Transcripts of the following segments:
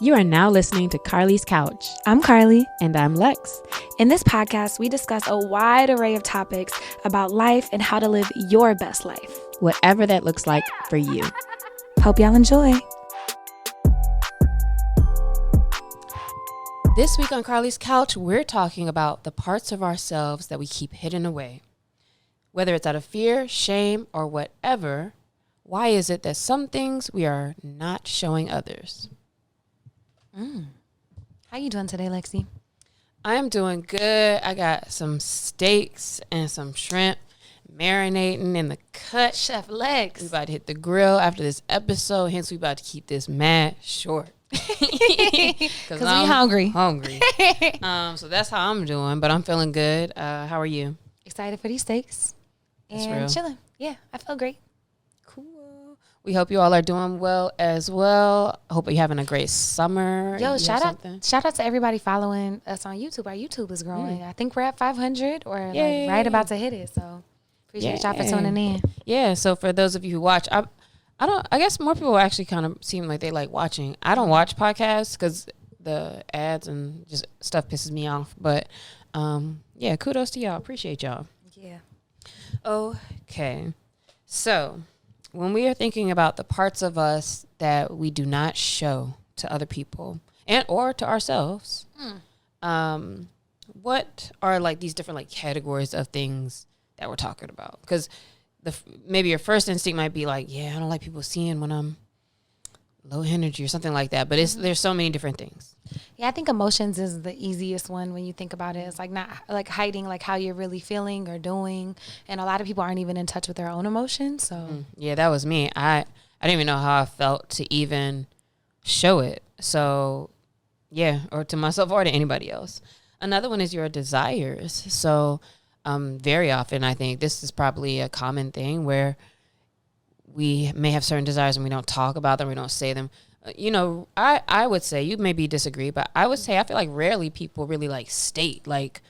You are now listening to Carlie's Couch. I'm Carlie. And I'm Lex. In this podcast, we discuss a wide array of topics about life and how to live your best life. Whatever that looks like for you. Hope y'all enjoy. This week on Carlie's Couch, we're talking about the parts of ourselves that we keep hidden away. Whether it's out of fear, shame, or whatever, why is it that some things we are not showing others? How you doing today, Lexi? I'm doing good. I got some steaks and some shrimp marinating in the cut. Chef Lex. We about to hit the grill after this episode, hence we about to keep this mad short. Because we hungry. So that's how I'm doing, but I'm feeling good. How are you? Excited for these steaks. That's and real. chilling. Yeah, I feel great. Cool. We hope you all are doing well as well. I hope you're having a great summer. Yo, You shout have out to everybody following us on YouTube. Our YouTube is growing. I think we're at 500 or Yay. like right about to hit it. So appreciate y'all for tuning in. Yeah, so for those of you who watch, I guess more people actually kind of seem like they like watching. I don't watch podcasts because the ads and just stuff pisses me off. But yeah, kudos to y'all. Appreciate y'all. Yeah. Okay. So when we are thinking about the parts of us that we do not show to other people and or to ourselves, what are like these different like categories of things that we're talking about? Because maybe your first instinct might be like, yeah, I don't like people seeing when I'm low energy or something like that. But there's so many different things. Yeah, I think emotions is the easiest one when you think about it. It's like not like hiding like how you're really feeling or doing. And a lot of people aren't even in touch with their own emotions. So Yeah, that was me. I didn't even know how I felt to even show it. So yeah, or to myself or to anybody else. Another one is your desires. So very often I think this is probably a common thing where we may have certain desires and we don't talk about them, we don't say them. I would say, you maybe disagree, but I would say I feel like rarely people really like state like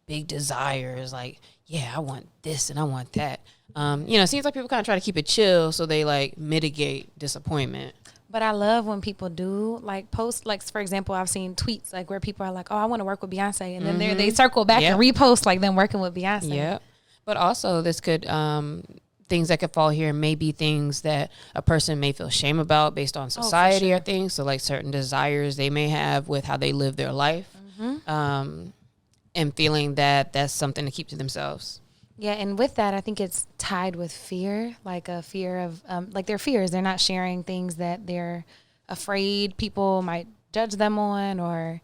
big desires, like, yeah, I want this and I want that. It seems like people kind of try to keep it chill so they like mitigate disappointment. But I love when people do like post, like for example, I've seen tweets like where people are like, oh, I want to work with Beyonce. And then they circle back and repost like them working with Beyonce. Yeah. But also this could, things that could fall here may be things that a person may feel shame about based on society or things. So like certain desires they may have with how they live their life, and feeling that that's something to keep to themselves. Yeah, and with that, I think it's tied with fear, like a fear of, like their fears. They're not sharing things that they're afraid people might judge them on, or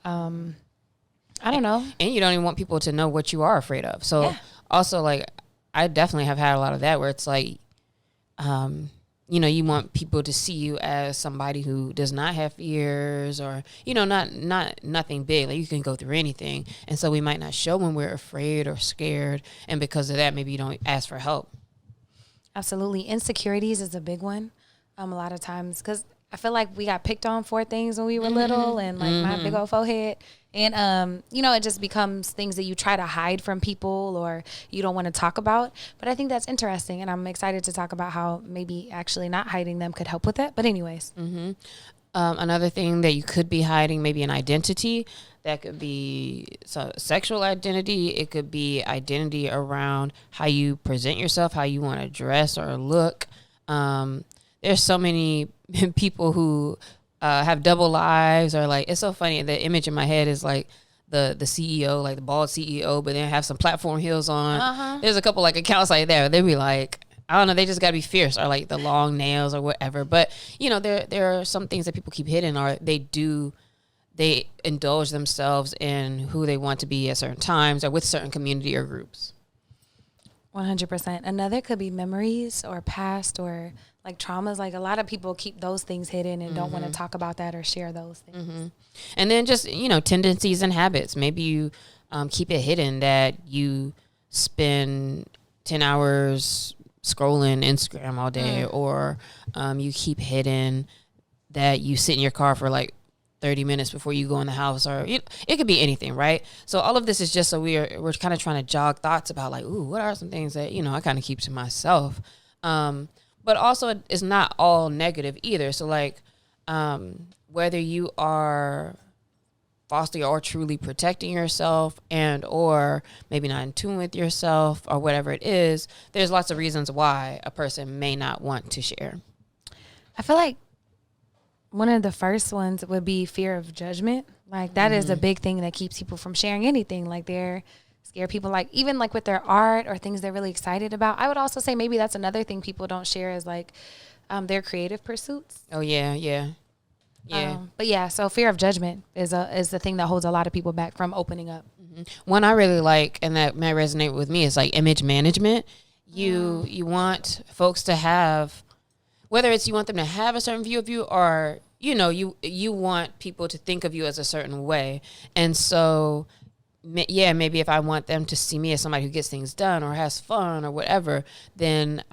I don't know. And you don't even want people to know what you are afraid of. So also, like, I definitely have had a lot of that where it's like, you want people to see you as somebody who does not have fears or, nothing big. Like you can go through anything. And so we might not show when we're afraid or scared. And because of that, maybe you don't ask for help. Absolutely. Insecurities is a big one. A lot of times, because I feel like we got picked on for things when we were little and like my big old forehead. And, it just becomes things that you try to hide from people or you don't want to talk about. But I think that's interesting. And I'm excited to talk about how maybe actually not hiding them could help with that. But anyways. Another thing that you could be hiding, maybe an identity. That could be sexual identity. It could be identity around how you present yourself, how you want to dress or look. There's so many people who have double lives, or like, it's so funny. The image in my head is like the CEO, like the bald CEO, but then have some platform heels on. There's a couple like accounts like that. They'd be like, I don't know, they just gotta be fierce, or like the long nails or whatever. But there are some things that people keep hidden, or they indulge themselves in who they want to be at certain times or with certain community or groups. 100%. Another could be memories or past or like traumas. Like a lot of people keep those things hidden and don't want to talk about that or share those things. And then just, tendencies and habits. Maybe you keep it hidden that you spend 10 hours scrolling Instagram all day, or you keep hidden that you sit in your car for like 30 minutes before you go in the house, or it could be anything, right? So all of this is just so we're kind of trying to jog thoughts about like, ooh, what are some things that, I kind of keep to myself. But also it's not all negative either. So like whether you are falsely or truly protecting yourself and or maybe not in tune with yourself or whatever it is, there's lots of reasons why a person may not want to share. I feel like one of the first ones would be fear of judgment. Like that is a big thing that keeps people from sharing anything. Like they're scared people, like even like with their art or things they're really excited about. I would also say maybe that's another thing people don't share is like their creative pursuits. Oh yeah. But yeah, so fear of judgment is the thing that holds a lot of people back from opening up. One I really like and that may resonate with me is like image management. You want folks to have, whether it's you want them to have a certain view of you or you want people to think of you as a certain way. And so maybe if I want them to see me as somebody who gets things done or has fun or whatever, then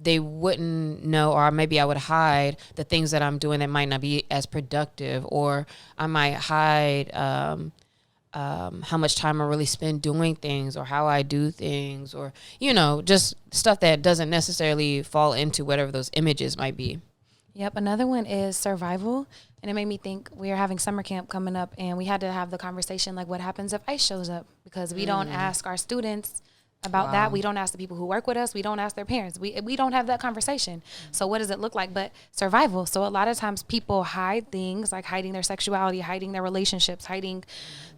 they wouldn't know, or maybe I would hide the things that I'm doing that might not be as productive, or I might hide how much time I really spend doing things or how I do things, or, just stuff that doesn't necessarily fall into whatever those images might be. Yep. Another one is survival. And it made me think we are having summer camp coming up and we had to have the conversation like what happens if ICE shows up, because we don't ask our students about that. We don't ask the people who work with us. We don't ask their parents. We don't have that conversation. So what does it look like? But survival. So a lot of times people hide things like hiding their sexuality, hiding their relationships, hiding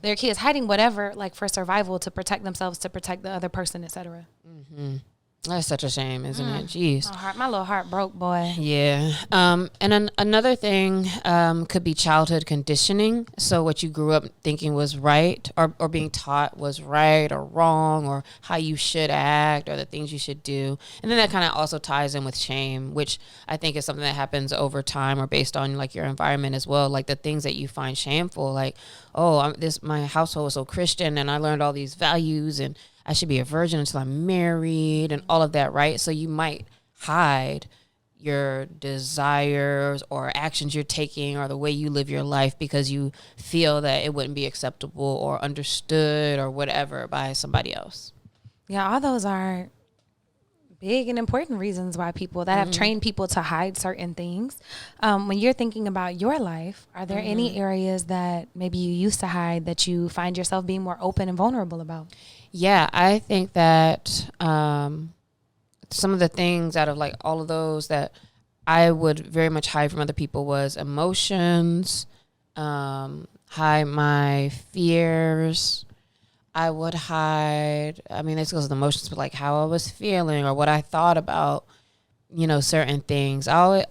their kids, hiding whatever, like for survival, to protect themselves, to protect the other person, etc. That's such a shame, isn't it? Jeez. My little heart broke, boy. Yeah. And then another thing could be childhood conditioning. So what you grew up thinking was right or being taught was right or wrong, or how you should act or the things you should do. And then that kind of also ties in with shame, which I think is something that happens over time or based on like your environment as well. Like the things that you find shameful, like, my household was so Christian and I learned all these values and I should be a virgin until I'm married and all of that, right? So you might hide your desires or actions you're taking or the way you live your life because you feel that it wouldn't be acceptable or understood or whatever by somebody else. Yeah, all those are big and important reasons why people that have trained people to hide certain things. When you're thinking about your life, are there any areas that maybe you used to hide that you find yourself being more open and vulnerable about? Yeah, I think that some of the things out of like all of those that I would very much hide from other people was emotions, hide my fears. I would hide, this goes with emotions, but like how I was feeling or what I thought about, certain things. I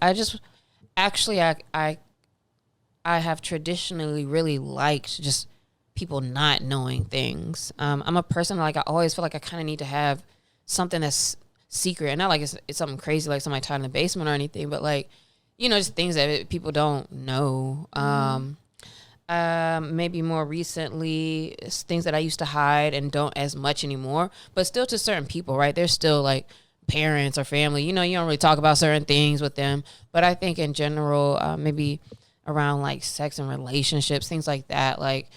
have traditionally really liked just people not knowing things. I'm a person like I always feel like I kind of need to have something that's secret, and not like it's something crazy like somebody tied in the basement or anything, but like just things that people don't know. Maybe more recently, things that I used to hide and don't as much anymore, but still to certain people, right? They're still like parents or family. You don't really talk about certain things with them. But I think in general, maybe around like sex and relationships, things like that, like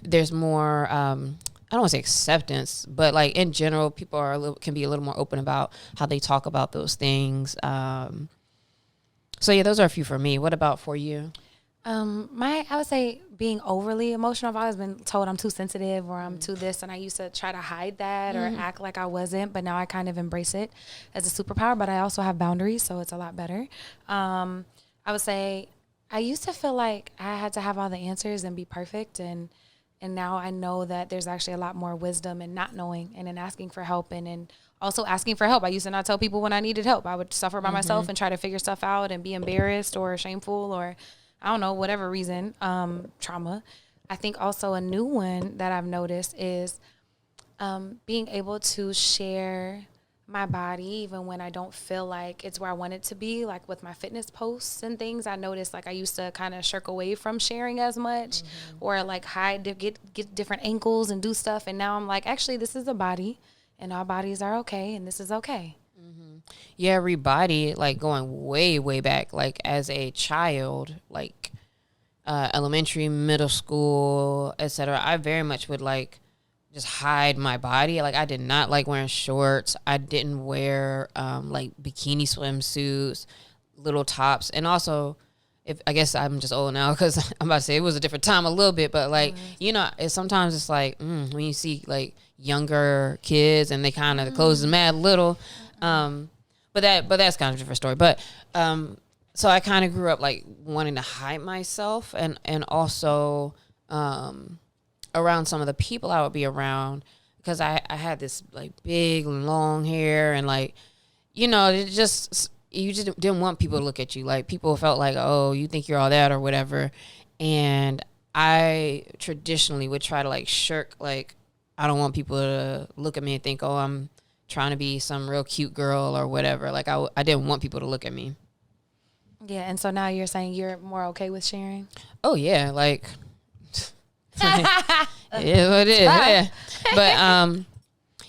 there's more, I don't want to say acceptance, but like in general, people can be a little more open about how they talk about those things. So yeah, those are a few for me. What about for you? I would say being overly emotional. I've always been told I'm too sensitive or I'm too this, and I used to try to hide that or act like I wasn't, but now I kind of embrace it as a superpower, but I also have boundaries, so it's a lot better. I would say I used to feel like I had to have all the answers and be perfect, and now I know that there's actually a lot more wisdom in not knowing and in asking for help and also asking for help. I used to not tell people when I needed help. I would suffer by myself and try to figure stuff out and be embarrassed or shameful or I don't know, whatever reason, trauma. I think also a new one that I've noticed is being able to share my body even when I don't feel like it's where I want it to be, like with my fitness posts and things. I noticed like I used to kind of shirk away from sharing as much or like hide to get different ankles and do stuff. And now I'm like, actually, this is a body and our bodies are okay and this is okay. Yeah, everybody, like going way, way back, like as a child, like elementary, middle school, etc. I very much would like just hide my body. Like I did not like wearing shorts. I didn't wear like bikini swimsuits, little tops, and also, if I guess I'm just old now because I'm about to say it was a different time a little bit, but like sometimes it's like when you see like younger kids and they kind of the clothes is mad little, but that's kind of a different story. But so I kind of grew up like wanting to hide myself and also around some of the people I would be around because I had this like big long hair and like it just you just didn't want people to look at you. Like people felt like, oh, you think you're all that or whatever. And I traditionally would try to like shirk, like I don't want people to look at me and think, oh, I'm trying to be some real cute girl or whatever. Like I didn't want people to look at me. Yeah. And so now you're saying you're more okay with sharing? Oh yeah. Like it is what it is. Yeah. But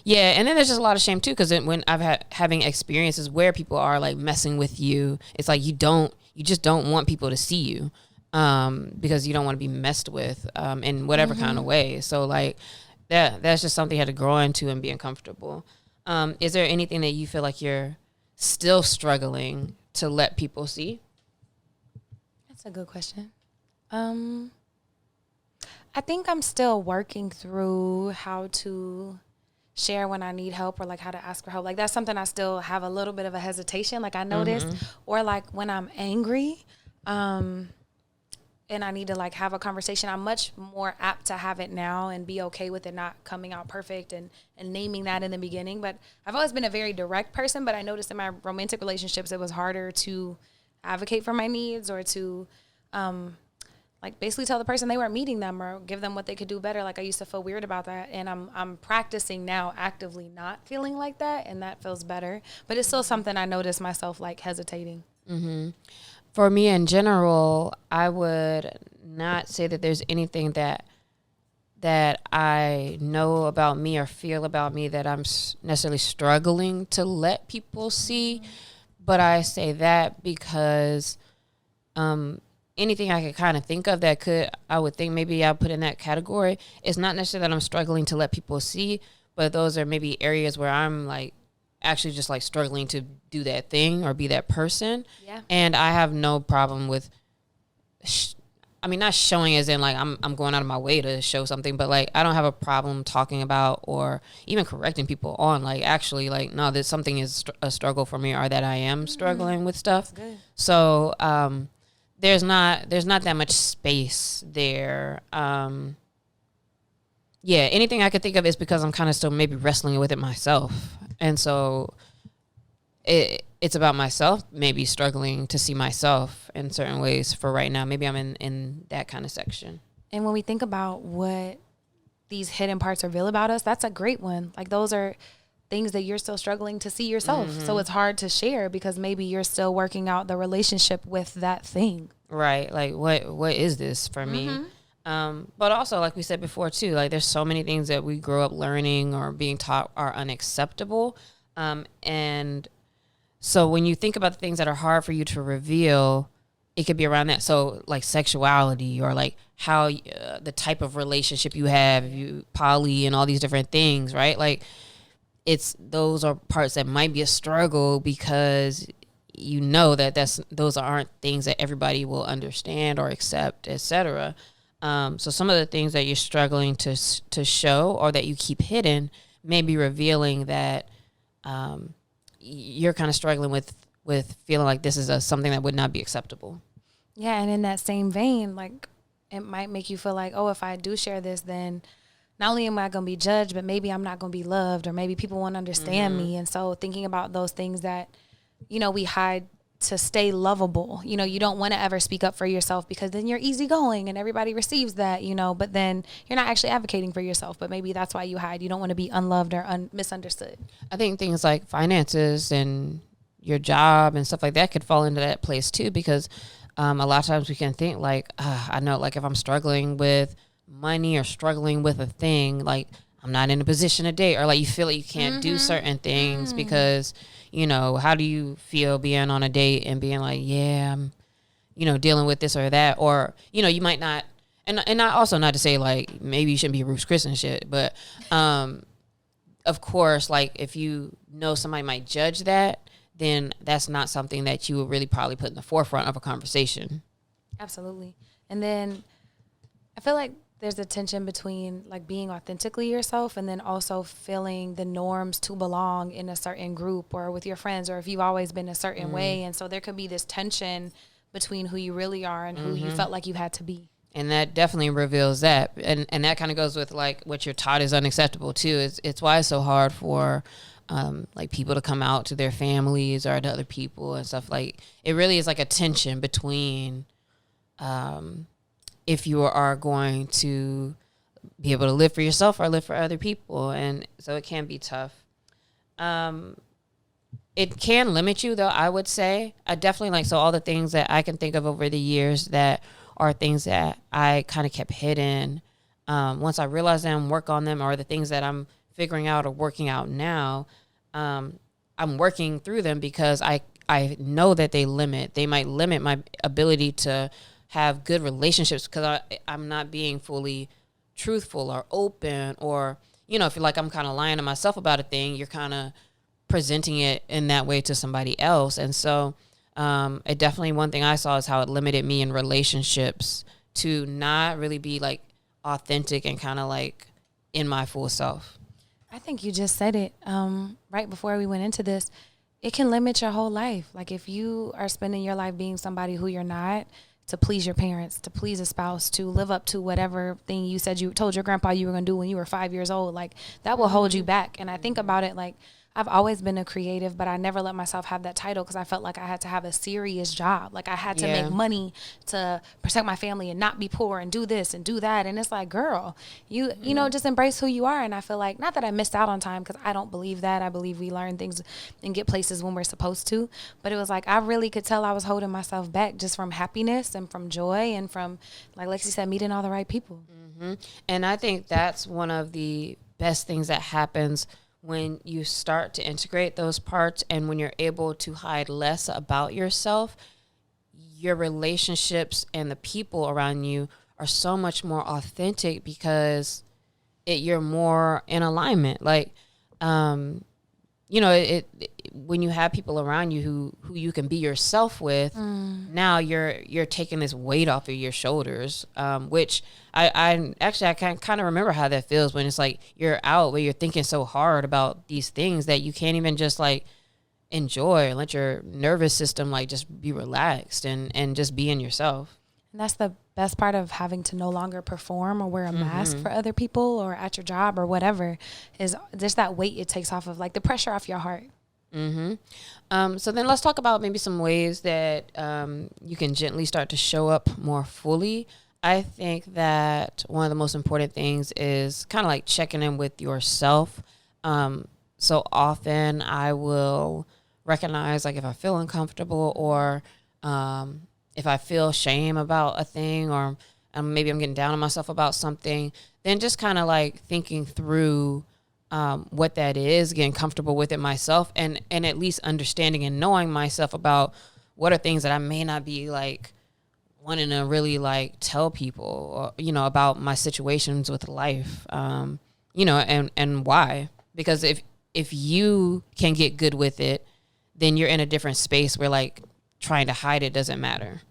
yeah, and then there's just a lot of shame too, because when I've had having experiences where people are like messing with you, it's like you just don't want people to see you, because you don't want to be messed with, in whatever kind of way. So like that's just something you had to grow into and be uncomfortable. Is there anything that you feel like you're still struggling to let people see? That's a good question. I think I'm still working through how to share when I need help or like how to ask for help. Like that's something I still have a little bit of a hesitation. Like I noticed, or like when I'm angry, and I need to like have a conversation, I'm much more apt to have it now and be okay with it not coming out perfect and naming that in the beginning. But I've always been a very direct person, but I noticed in my romantic relationships, it was harder to advocate for my needs or to, like basically tell the person they weren't meeting them or give them what they could do better. Like I used to feel weird about that. And I'm practicing now actively not feeling like that. And that feels better, but it's still something I notice myself like hesitating. For me in general, I would not say that there's anything that I know about me or feel about me that I'm necessarily struggling to let people see. But I say that because, anything I could kind of think of I would think maybe I'll put in that category. It's not necessarily that I'm struggling to let people see, but those are maybe areas where I'm like actually just like struggling to do that thing or be that person. Yeah. And I have no problem with, not showing as in like I'm going out of my way to show something, but like I don't have a problem talking about or even correcting people on like actually like, no, that something is a struggle for me or that I am struggling with stuff. That's good. So, there's not that much space there. Yeah, anything I could think of is because I'm kind of still maybe wrestling with it myself. And so it's about myself, maybe struggling to see myself in certain ways for right now. Maybe I'm in that kind of section. And when we think about what these hidden parts reveal about us, that's a great one. Like those are things that you're still struggling to see yourself. So it's hard to share because maybe you're still working out the relationship with that thing. Right. Like what is this for me? But also, like we said before too, like there's so many things that we grow up learning or being taught are unacceptable. And so when you think about the things that are hard for you to reveal, it could be around that. So like sexuality or like how the type of relationship you have, you poly and all these different things, right? Like those are parts that might be a struggle because those aren't things that everybody will understand or accept, etc. So some of the things that you're struggling to show or that you keep hidden may be revealing that you're kind of struggling with feeling like this is something that would not be acceptable. Yeah, and in that same vein, like it might make you feel like, oh, if I do share this, then not only am I going to be judged, but maybe I'm not going to be loved or maybe people won't understand me. And so thinking about those things that, we hide to stay lovable. You don't want to ever speak up for yourself because then you're easygoing and everybody receives that, but then you're not actually advocating for yourself. But maybe that's why you hide. You don't want to be unloved or misunderstood. I think things like finances and your job and stuff like that could fall into that place too, because a lot of times we can think like, I know, like if I'm struggling with money or struggling with a thing, like I'm not in a position to date, or like you feel like you can't do certain things because, how do you feel being on a date and being like, yeah, I'm, dealing with this or that, or, you might not. and I also, not to say like maybe you shouldn't be Ruth's Chris and shit, but of course, like if you know somebody might judge that, then that's not something that you would really probably put in the forefront of a conversation. Absolutely. And then I feel like there's a tension between like being authentically yourself and then also feeling the norms to belong in a certain group or with your friends, or if you've always been a certain way. And so there could be this tension between who you really are and who you felt like you had to be. And that definitely reveals that. And that kind of goes with like what you're taught is unacceptable too. It's why it's so hard for like people to come out to their families or to other people and stuff. Like it really is like a tension between if you are going to be able to live for yourself or live for other people. And so it can be tough. It can limit you though, I would say. I definitely like, so all the things that I can think of over the years that are things that I kind of kept hidden. Once I realized them, work on them, or the things that I'm figuring out or working out now, I'm working through them because I know that they might limit my ability to have good relationships because I'm not being fully truthful or open, or, you know, if you're like, I'm kind of lying to myself about a thing, you're kind of presenting it in that way to somebody else. And so it definitely, one thing I saw is how it limited me in relationships to not really be like authentic and kind of like in my full self. I think you just said it right before we went into this. It can limit your whole life. Like if you are spending your life being somebody who you're not, to please your parents, to please a spouse, to live up to whatever thing you said you told your grandpa you were going to do when you were 5 years old, like that will hold you back. And I think about it like I've always been a creative, but I never let myself have that title because I felt like I had to have a serious job. Like I had to make money to protect my family and not be poor and do this and do that. And it's like, girl, you know, just embrace who you are. And I feel like, not that I missed out on time because I don't believe that. I believe we learn things and get places when we're supposed to. But it was like I really could tell I was holding myself back just from happiness and from joy and from, like Lexi said, meeting all the right people. Mm-hmm. And I think that's one of the best things that happens when you start to integrate those parts, and when you're able to hide less about yourself, your relationships and the people around you are so much more authentic because you're more in alignment. Like, you know, when you have people around you who you can be yourself with, now you're taking this weight off of your shoulders, which I can kind of remember how that feels when it's like you're out where you're thinking so hard about these things that you can't even just like enjoy and let your nervous system like just be relaxed and just be in yourself. And that's the best part of having to no longer perform or wear a mask for other people or at your job or whatever, is just that weight it takes off of, like the pressure off your heart. So then let's talk about maybe some ways that you can gently start to show up more fully. I think that one of the most important things is kind of like checking in with yourself. So often I will recognize like if I feel uncomfortable or if I feel shame about a thing, or maybe I'm getting down on myself about something, then just kind of like thinking through what that is, getting comfortable with it myself, and at least understanding and knowing myself about what are things that I may not be like wanting to really like tell people, or, you know, about my situations with life, you know, and why. Because if you can get good with it, then you're in a different space where like trying to hide it doesn't matter.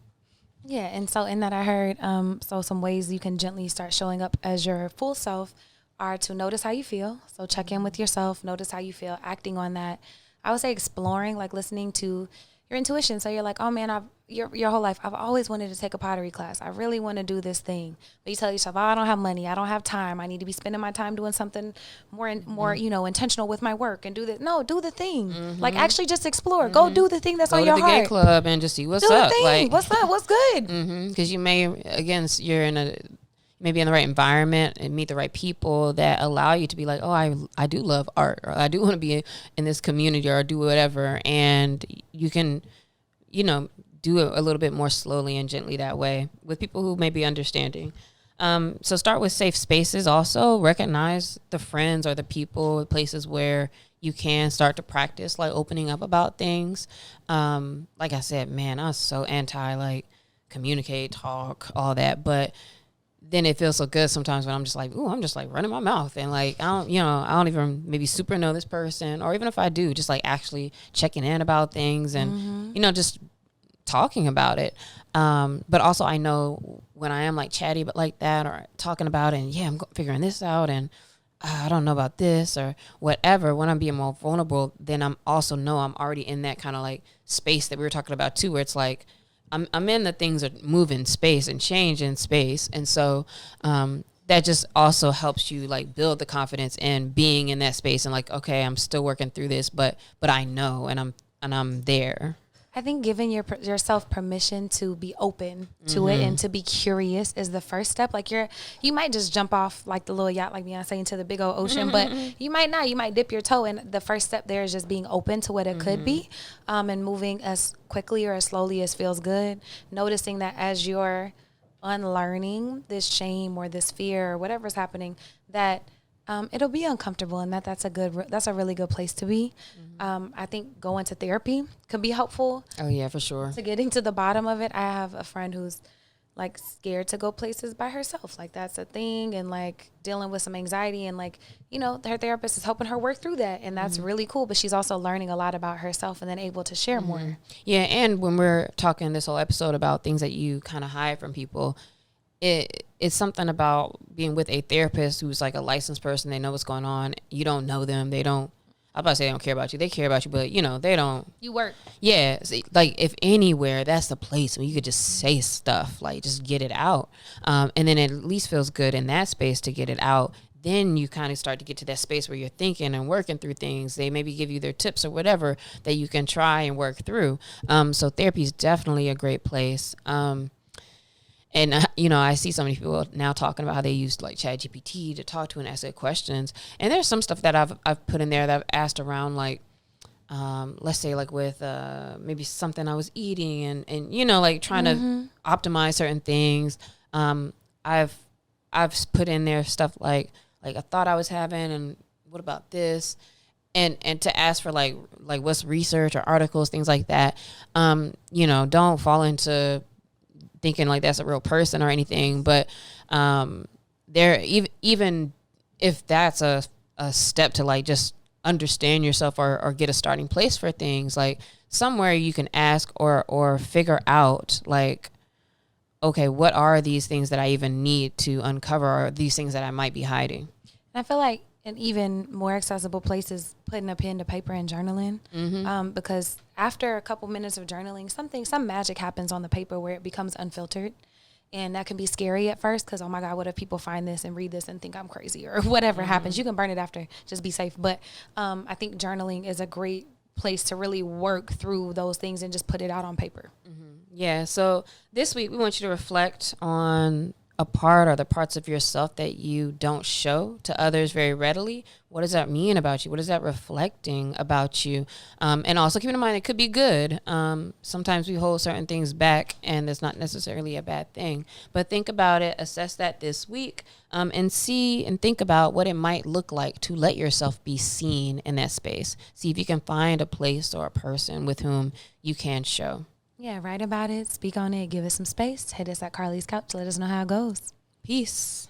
Yeah, and so in that I heard, so some ways you can gently start showing up as your full self are to notice how you feel. So check in with yourself, notice how you feel, acting on that. I would say exploring, like listening to your intuition. So you're like, oh man, your whole life, I've always wanted to take a pottery class. I really want to do this thing. But you tell yourself, oh, I don't have money. I don't have time. I need to be spending my time doing something more, you know, intentional with my work and do that. No, do the thing. Like actually just explore. Go do the thing that's on your heart. Go to the gay club and just see what's do up. The thing. Like, what's up? What's good? Because you may, again, you're in maybe in the right environment and meet the right people that allow you to be like, oh, I do love art, or I do want to be in this community, or do whatever. And you can, you know, do it a little bit more slowly and gently that way with people who may be understanding. So start with safe spaces. Also recognize the friends or the people, places where you can start to practice like opening up about things. Like I said, man, I was so anti like communicate, talk, all that. But then it feels so good sometimes when I'm just like, ooh, I'm just like running my mouth and like I don't even maybe super know this person, or even if I do, just like actually checking in about things and just talking about it. But also I know when I am like chatty but like that, or talking about it, and I'm figuring this out, and I don't know about this or whatever, when I'm being more vulnerable, then I'm also know I'm already in that kind of like space that we were talking about too, where it's like I'm in the things that move in space and change in space. And so that just also helps you like build the confidence in being in that space and like, okay, I'm still working through this, but I know, and I'm there. I think giving yourself permission to be open to it and to be curious is the first step. Like you might just jump off like the little yacht, like Beyonce, into the big old ocean, but you might not. You might dip your toe, and the first step there is just being open to what it could be, and moving as quickly or as slowly as feels good. Noticing that as you're unlearning this shame or this fear or whatever's happening, that it'll be uncomfortable, and that's a really good place to be. I think going to therapy could be helpful. Oh yeah, for sure. To getting to the bottom of it. I have a friend who's like scared to go places by herself. Like that's a thing, and like dealing with some anxiety, and like, her therapist is helping her work through that, and that's really cool. But she's also learning a lot about herself and then able to share more. Yeah, and when we're talking this whole episode about things that you kind of hide from people, it's something about being with a therapist who's like a licensed person. They know what's going on. You don't know them. They don't. I'm about to say they don't care about you. They care about you, but they don't. You work. Yeah, like if anywhere, that's the place where you could just say stuff, like just get it out, and then it at least feels good in that space to get it out. Then you kind of start to get to that space where you're thinking and working through things. They maybe give you their tips or whatever that you can try and work through. So therapy is definitely a great place. And, I see so many people now talking about how they use like ChatGPT to talk to and ask it questions. And there's some stuff that I've put in there that I've asked around, like, let's say like with maybe something I was eating and like trying to optimize certain things. I've put in there stuff like a thought I was having, and what about this? And to ask for like what's research or articles, things like that. Don't fall into thinking like that's a real person or anything, but there even if that's a step to like just understand yourself or get a starting place for things, like somewhere you can ask or figure out like, okay, what are these things that I even need to uncover, or these things that I might be hiding? And I feel like an even more accessible place is putting a pen to paper and journaling, because after a couple minutes of journaling, some magic happens on the paper where it becomes unfiltered. And that can be scary at first because, oh my God, what if people find this and read this and think I'm crazy, or whatever happens. You can burn it after, just be safe. But I think journaling is a great place to really work through those things and just put it out on paper. Yeah, so this week we want you to reflect on a part or the parts of yourself that you don't show to others very readily. What does that mean about you? What is that reflecting about you? And also keep in mind, it could be good. Sometimes we hold certain things back, and it's not necessarily a bad thing. But think about it, assess that this week, and see and think about what it might look like to let yourself be seen in that space. See if you can find a place or a person with whom you can show. Yeah, write about it, speak on it, give it some space. Hit us at Carlie's Couch. Let us know how it goes. Peace.